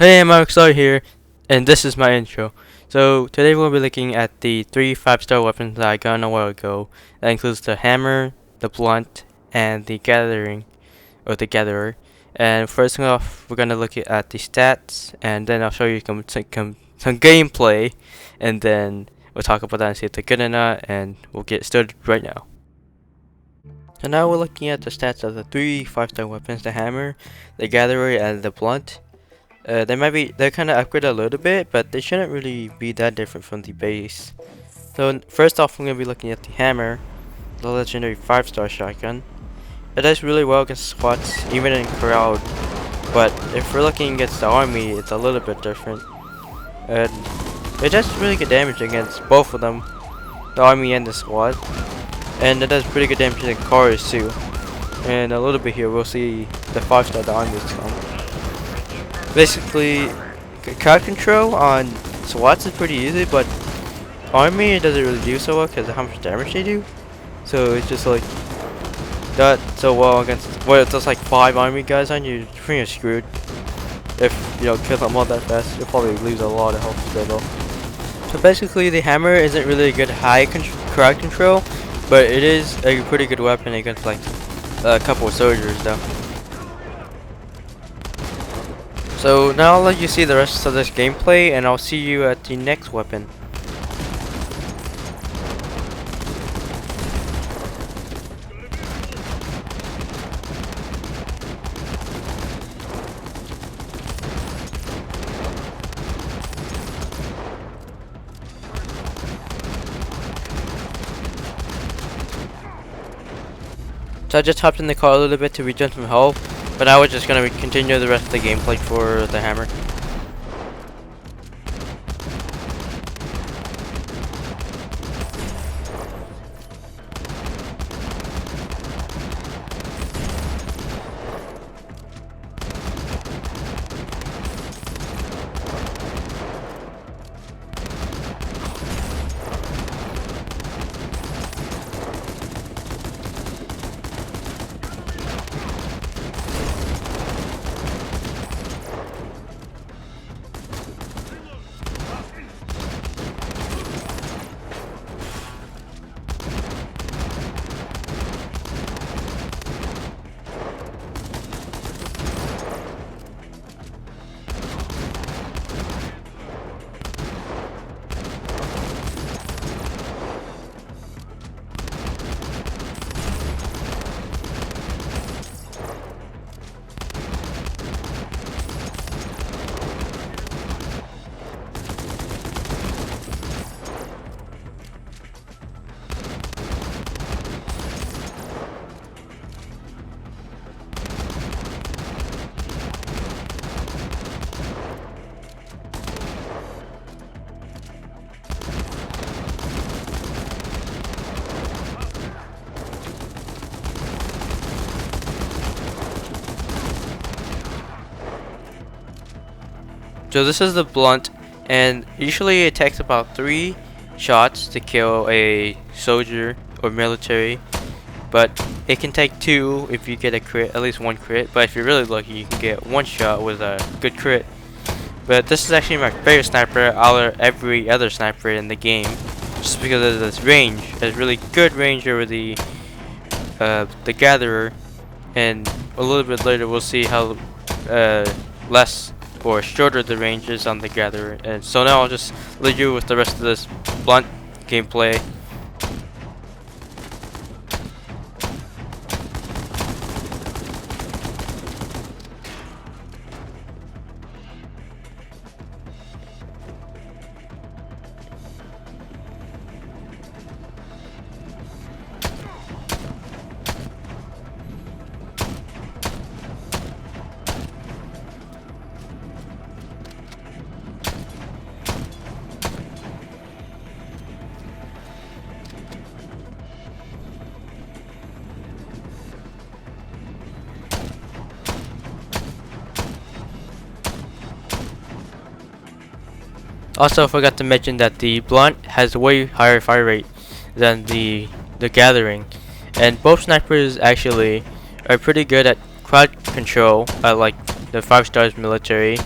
Hey, I'm Gangstar here, and this is my intro. So today we'll be looking at the three 5-star weapons that I got a while ago. That includes the hammer, the blunt, and the the gatherer. And first off, we're gonna look at the stats, and then I'll show you some gameplay, and then we'll talk about that and see if they're good or not, and we'll get started right now. So now we're looking at the stats of the three 5-star weapons: the hammer, the gatherer, and the blunt. They're kind of upgraded a little bit, but they shouldn't really be that different from the base. So first off, we're gonna be looking at the hammer, the legendary 5-star shotgun. It does really well against squats, even in crowd. But if we're looking against the army, it's a little bit different. And it does really good damage against both of them, the army and the squad. And it does pretty good damage in cars too. And a little bit here, we'll see the 5-star the army is come. Basically, crowd control on SWATs is pretty easy, but army it doesn't really do so well because of how much damage they do. So it's just like not so well against. Well, if there's like 5 army guys on you, you're pretty much screwed. If you don't kill them all that fast, you'll probably lose a lot of health still though. So basically, the hammer isn't really a good crowd control, but it is a pretty good weapon against like a couple of soldiers though. So now I'll let you see the rest of this gameplay, and I'll see you at the next weapon. So I just hopped in the car a little bit to regen some health, but now we're just gonna continue the rest of the gameplay for the hammer. So this is the blunt, and usually it takes about 3 shots to kill a soldier or military, but it can take 2 if you get a crit, at least 1 crit. But if you're really lucky, you can get 1 shot with a good crit. But this is actually my favorite sniper out of every other sniper in the game, just because of this range. It has really good range over the gatherer, and a little bit later we'll see how less or shorter the range is on the gatherer. And so now I'll just leave you with the rest of this blunt gameplay. Also, I forgot to mention that the blunt has a way higher fire rate than the gathering, and both snipers actually are pretty good at crowd control, like the 5 stars military.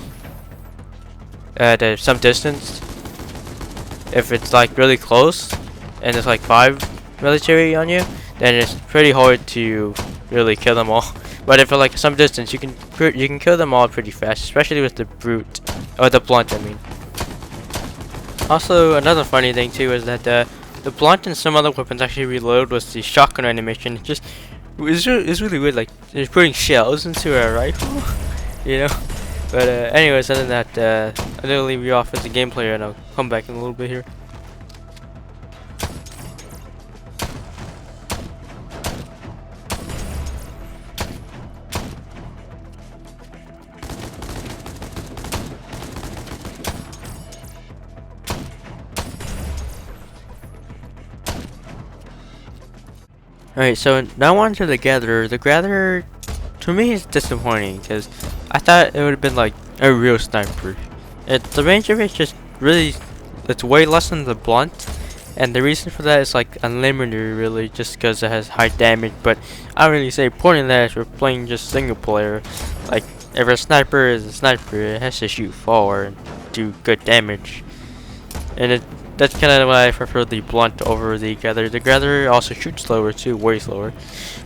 at some distance. If it's like really close and there's like 5 military on you, then it's pretty hard to really kill them all. But if it's like some distance, you can kill them all pretty fast, especially with the brute or the blunt. I mean. Also, another funny thing too is that the blunt and some other weapons actually reload with the shotgun animation. It's really weird. Like it's putting shells into a rifle, you know. But anyways, other than that, I'm gonna leave you off with the gameplay, and I'll come back in a little bit here. Alright, so now on to the Gatherer. The Gatherer, to me, is disappointing because I thought it would have been like a real sniper. The range of it's just really, it's way less than the blunt, and the reason for that is like unlimited, really, just because it has high damage. But I don't really say point in that if we're playing just single player. Like if a sniper is a sniper, it has to shoot forward and do good damage, and that's kind of why I prefer the blunt over the Gatherer. The Gatherer also shoots slower too, way slower,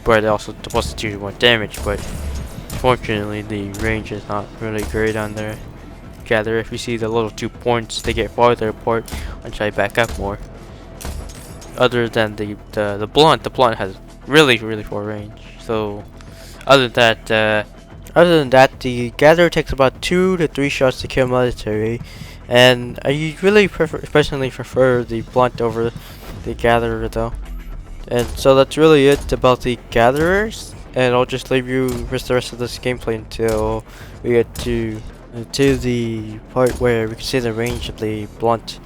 but it also supposed to do more damage. But fortunately, the range is not really great on the Gatherer. If you see the little 2 points, they get farther apart once I back up more. Other than the blunt has really far range. So other than that, the Gatherer takes about 2 to 3 shots to kill military. And I really personally prefer the blunt over the Gatherer though. And so that's really it about the Gatherers. And I'll just leave you with the rest of this gameplay until we get to the part where we can see the range of the blunt.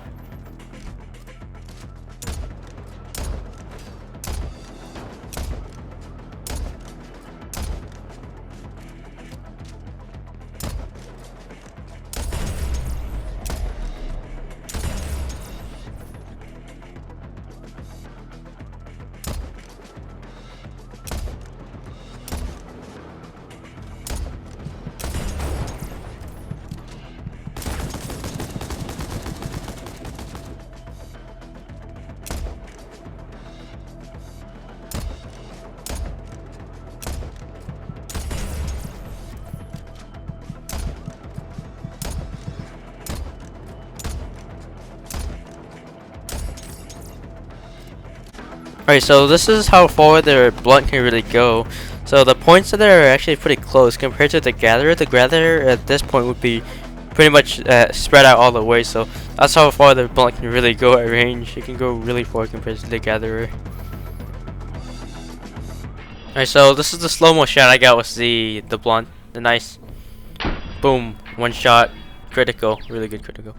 Alright, so this is how far their blunt can really go. So the points of there are actually pretty close compared to the Gatherer. The Gatherer at this point would be pretty much spread out all the way. So that's how far the blunt can really go at range. It can go really far compared to the Gatherer. Alright, so this is the slow-mo shot I got with the blunt. The nice boom, one shot, critical, really good critical.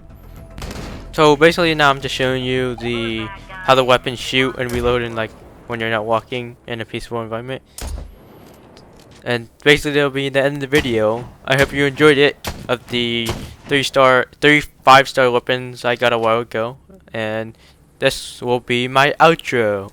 So basically now I'm just showing you how the weapons shoot and reload in like when you're not walking in a peaceful environment. And basically that'll be the end of the video. I hope you enjoyed it of the 5-star weapons I got a while ago. And this will be my outro.